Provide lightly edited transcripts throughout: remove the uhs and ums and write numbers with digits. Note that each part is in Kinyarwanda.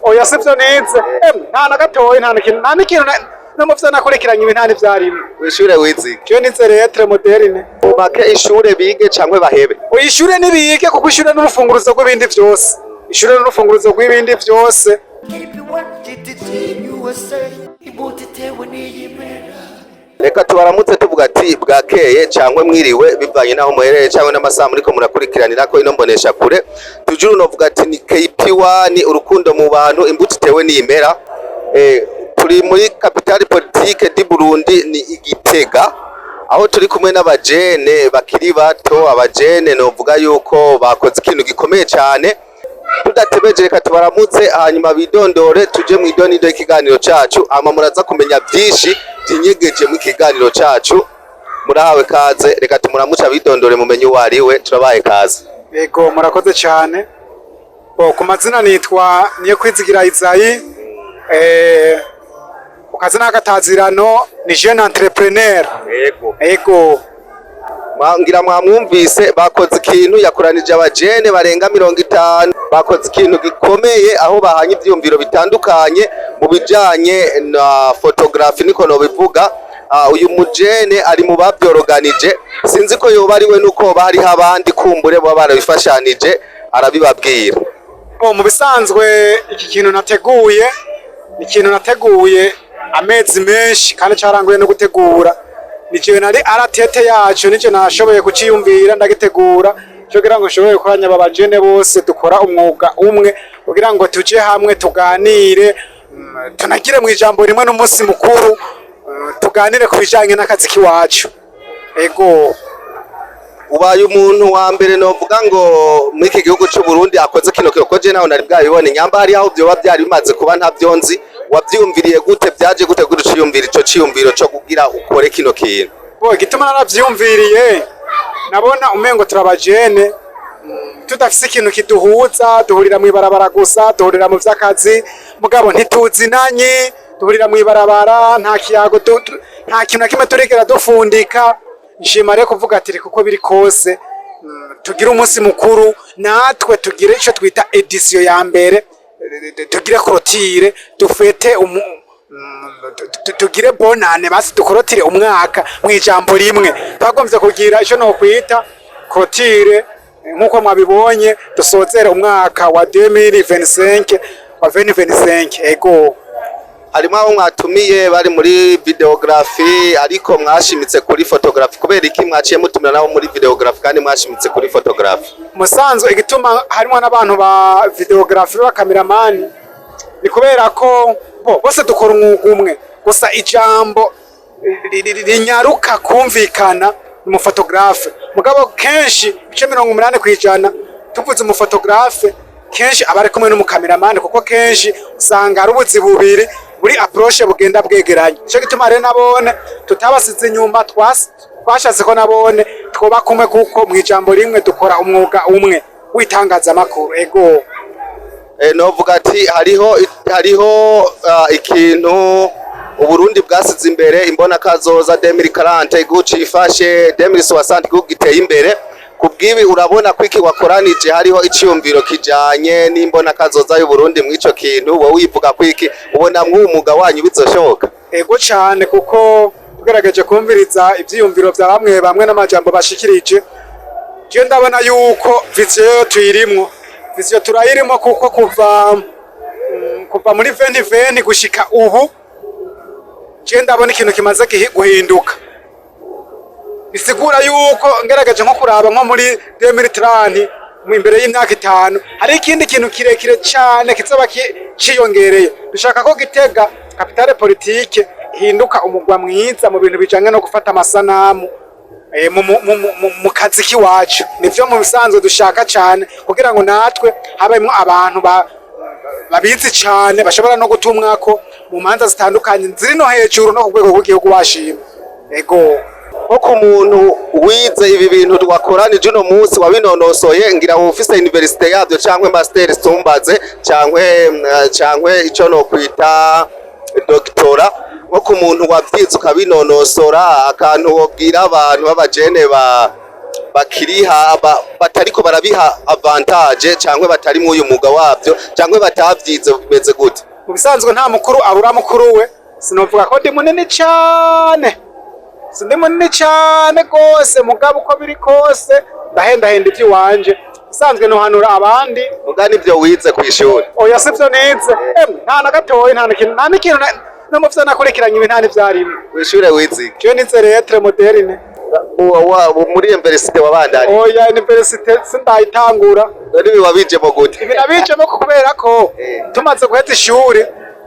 oya sivyo nize nta na gatoyi nta n'ikintu no mu vyo nakurikiranye ibi nta n'ivyarimo. Ishure wize Je nize lettre moderne. make ishure bige cangwe bahebe? Oya ishure nibige kuko ishure n'urufunguruzo rw'ibindi vyose. Ishure n'urufunguruzo rw'ibindi vyose. Reka tubaramutse tuvuga ati bwakeye cangwe mwiriwe bivanye naho muhereye cangwe n'amasaha muriko murakurikiranira ko ino mbonesha kure. Tujuru novuga ati ni KP1 urukundo mu bantu imbuto itewe n'imera. Turi muri capitale politique di Burundi ni Igitega, aho turi kumwe n'abajene bakiri bato. Abajene novuga yuko bakoze ikintu gikomeye cyane. Tudatebeje reka tubaramutse hanyuma bidondore tuje mu idonido y'ikiganiro cacu, ama muraza kumenya byinshi tinyegeje mu kiganiro cacu. Murahawe kaze, reka tumuramuca bidondore mumenye uwariwe. Turabaye kaze. Yego murakoze cyane. Ku mazina nitwa Niyekwizigira Isayi. Ukazina agatazirano ni jeune entrepreneur. Yego. Ngira mwamwumvise bakoze ikintu yakoranije abajene barenga 50. Bakoze ikintu gikomeye aho bahanye ivyumviro bitandukanye mu bijanye na photography niko no bivuga. Uyu mujene ari mu babyoroganije, sinzi ko yoba ariwe nuko bari habandi kumbure bo barabifashanije arabibabwira. Mu bisanzwe iki kintu nateguye ni ikintu nateguye amezi menshi kandi cyaranguye no gutegura. Ni cyo nari aratete yacu nico nashoboye kuciyumvira ndagitegura cyo kugira ngo nshobore gukoranya abajene bose dukora umwuga umwe kugira ngo tuje hamwe tuganire tunagire mu ijambo rimwe n'umunsi mukuru tuganire ku bijanye n'akazi kiwacu. Ego ubaye umuntu wa mbere novuga ngo muri iki gihugu cy'u Burundi akoze kino kirokoje naho nari bwabibone nyamba hari aho byo byari bimaze kuba ntavyonzi. Wavyumviriye gute, byaje gute guciyumvira ico ciyumviro cyo kugira ukore kino kintu? Gituma naravyumviriye nabona umengo turabajene tudafise ikintu kiduhuza, duhurira mu ibarabara gusa, duhurira mu vy'akazi mugabo ntituzinanye, duhurira mu ibarabara nta kiyago nta kintu na kimwe turegera dufundika. Nshima rero kuvuga ati kuko biri kose tugira umunsi mukuru natwe tugire ico twita edition ya mbere, tugire korotire dufete tugire bonane basi dukorotire umwaka mu ijambo rimwe. Twagomvye kugira ico no kwita korotire nkuko mwabibonye dusozera umwaka wa 2025 wa 2025. Ego harimo abo mwatumiye bari muri videography ariko mwashimitse kuri photography, kubera iki mwaciye mutumira nabo muri videography kandi mwashimitse kuri photography? Musanzwe igituma harimo n'abantu ba videography ba cameraman ni kubera ko bose dukora umwuga umwe gusa ijambo rinyaruka kumvikana mu photographe mugabo kenshi 80% tuvuze mu photographe kenshi abari kumwe n'umu cameraman kuko kenshi usanga ari ubuzi bubiri buri approche bugenda bwegeranye. Cyo gituma rero nabone tutabasize inyuma twashatse ko nabone twoba kumwe kuko mu ijambo rimwe dukora umwuga umwe witangaza makuru. Ego novuga ati hariho ikintu Uburundi bwasize imbere imbona kazoza 2040 guci ifashe 2060 gugiteye imbere. Kubwibi urabona kwiki wakoranije hariho iciyumviro kijanye n'imbona kazoza y'u Burundi mwico kintu wowe wivuga kwiki ubona mwumuga wanyu bizoshoboka? Ego cyane kuko tugerageje kumviriza ivyiyumviro vya bamwe n'amajambo bashikirije. Je ndabona yuko vision tuyirimwo, vision turayirimo kuko kuva muri 2020 gushika ubu je ndabona ikintu kimaze guhinduka. Bisigura yuko ngerageje nko kuraba nko muri 2030 mu imbere y'imyaka 5 hari ikindi kintu kirekire cyane kizoba ciyongereye. Dushaka ko Gitega capitale politique hinduka umugwa mwiza mu bintu bijanye no gufata amasanamu mu kazi kiwacu. Nivyo mu bisanzwe dushaka cyane kugira ngo natwe habemo abantu babizi cyane bashobora no gutumwako mu manza zitandukanye ziri no hejuru no ku rwego rw'igihugu bashima. Ego ko umuntu wize ibi bintu twakoranije uno munsi wabinonosoye ngira ufise universite yabyo cyangwa master stumbaze cyangwa ico no kwita doctora. Ko umuntu wavyize ukabinonosora akantu wobwira abantu b'abajene bakiriha batariko barabiha avantage cyangwa batari mu uyu mwuga wabyo cyangwa batavyize bimeze gute? Mu bisanzwe nta mukuru abura mukuru we, sinovuga ko ndi munini cyane, sindi munini cyane gose, mugabo uko biri kose ndahendahenda ivy'iwanje. Bisanzwe nohanura abandi. Muga nivyo wize kw'ishuri? Oya sivyo nize, nta na gatoyi, nta n'ikintu no muvyo nakurikiranye ibi nta n'ivyarimo. Kw'ishure wize iki? Je nize lettre moderne. Muri universite wabandanye? Oya universite sindayitangura. None ibi wabijemo gute? Ibi nabijemo kubera ko tumaze guheza ishuri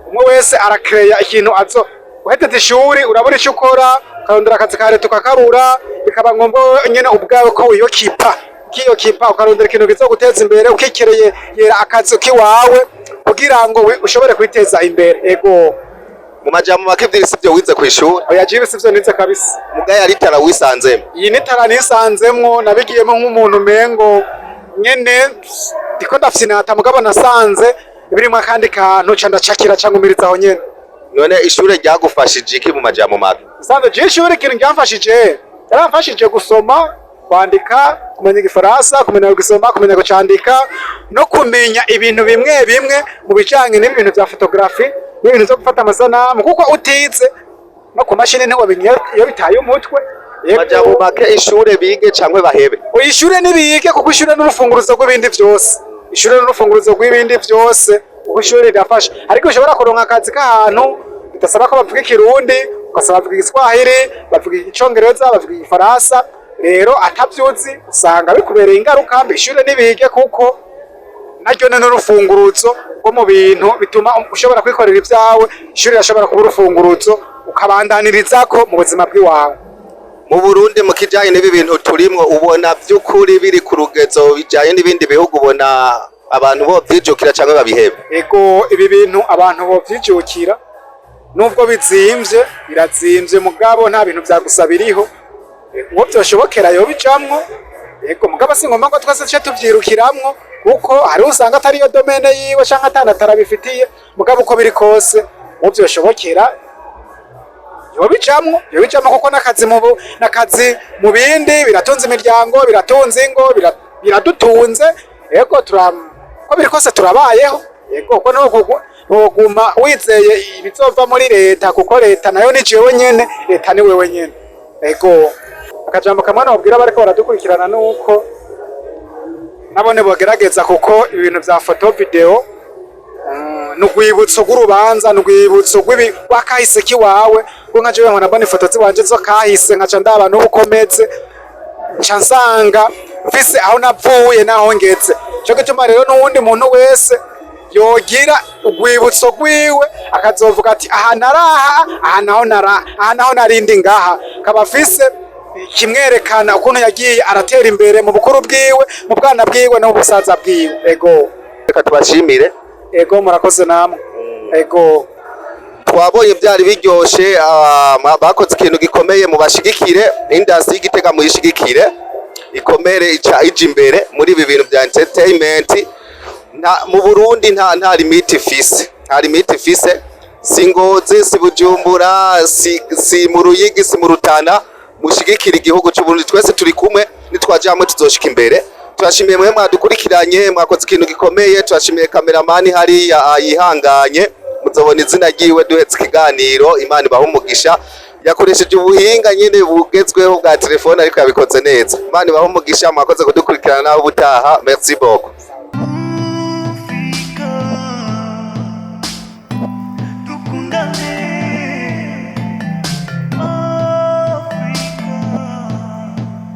umwe wese arakereya ikintu azo guheza ishuri, urabona icyo ukora, ukarondera akazi ka leta ukakabura, bikaba ngombwa nyene ubwawe ko kiyokipa ukarondera ikintu kizo guteza imbere, ukikereye yera akazi kiwawe kugira ngo ushobore kwiteza imbere. Ego mu majambo make ivyo sivyo wize kw'ishuri? Oya jibe sivyo nize kabisa. Muga yari tara wisanzemo? Iyi nitara nisanzemwo, nabigiyemo nk'umuntu mengo nyene ndiko ndafyinata, mugabo nasanze birimo akandi kantu ca ndacakira ca ngumirizaho nyene. None ishure ryagufashije iki mu majambo make? Sanze je ishure ikintu ryamfashije, yaramfashije gusoma, kwandika, kumenya igifaransa, kumenya gusoma, kumenya gucandika no kumenya ibintu bimwe bimwe mu bijanye n'ibintu vya photography n'ibintu vyo gufata amasanamu, kuko utize no ku mashini ntiwabimenya iyo bitaye umutwe. Majambo make ishure bige cyangwa bahebe? Ishure nibige kuko ishure n'urufunguruzo rw'ibindi vyose. Ishure n'urufunguruzo rw'ibindi vyose, kuko ishure rirafasha. Ariko ushobora kuronka akazi k'ahantu bidasaba ko bavuga ikirundi, ugasaba bavuga igiswahili, bavuga icongereza, bavuga igifaransa, rero atavyuzi usanga bikubereye ingaruka mbi. Ishure nibige kuko naryo n'urufunguruzo rwo mu bintu bituma ushobora kwikorera ivyawe. Ishure rashobora kuba urufunguruzo ukabandanirizako mu buzima bw'iwawe. Mu Burundi mu kijanye n'ibi bintu turimwo, ubona vy'ukuri biri ku rugezo bijanye n'ibindi bihugu, ubona abantu bo vyijukira cyangwa babihebe? Ego ibi bintu abantu bo vyijukira, nubwo bizimvye, birazimvye mugabo nta bintu vyagusa biriho, uwo vyoshobokera yo bijamwo. Ego mugabo singomba ngo twese cyo tuvyirukiramwo, kuko hari usanga atari yo domaine yiwe canke atanatara-bifitiye, mugabo uko biri kose uwo vyoshobokera yobijamwo kuko nakazi mu bindi biratunze imiryango, biratunze ingo, biradutunze. Ego ko biri kose turabayeho. Ego ko ntuguma wizeye ibizova muri leta, kuko leta nayo ni jewe nyene, leta ni wewe nyene. Ego akajambo kamwe nabwira bariko baradukurikirana nuko nabone bogerageza, kuko ibintu vya photo video n'ugwibutso rw'urubanza, n'ugwibutso rw'akahise kiwawe. Kuko nka jewe nkabona ifoto ziwanje zo kahise, nkaca ndaba n'ubukomeze, nca nsanga mfise aho navuye naho ngeze. Cyo gituma rero n'uwundi muntu wese yogira ugwibutso rwiwe, akazovuga ati aha naraha, aha naho narindi ngaha, kaba afise kimwerekana ukuntu yagiye aratera imbere mu bukuru bwiwe, mu bwana bwiwe no mu busaza bwiwe. Ego reka tubashimire. Ego murakoze namwe. Ego twabonye byari biryoshe, bakoze ikintu gikomeye, mu bashigikire industry y'Igitega, muyishigikire ikomere ija imbere muri ibi bintu bya entertainment. Mu Burundi nta limit ifise, si Ngozi, si Bujumbura, si mu Ruyigi, si mu Rutana. Mushigikire igihugu cy'u Burundi, twese turi kumwe, nitwajamwe tuzoshika imbere. Turashimiye mwe mwadukurikiranye, mwakoze ikintu gikomeye. Turashimiye kameramani hariya yihanganye, muzobona izina ryiwe duhetse ikiganiro. Imana ibahe umugisha, yakoresheje ubuhinga nyene bugezweho bwa telefone, ariko yabikoze neza. Imana ibahe umugisha, mwakoze kudukurikirana naho ubutaha. Merci beaucoup.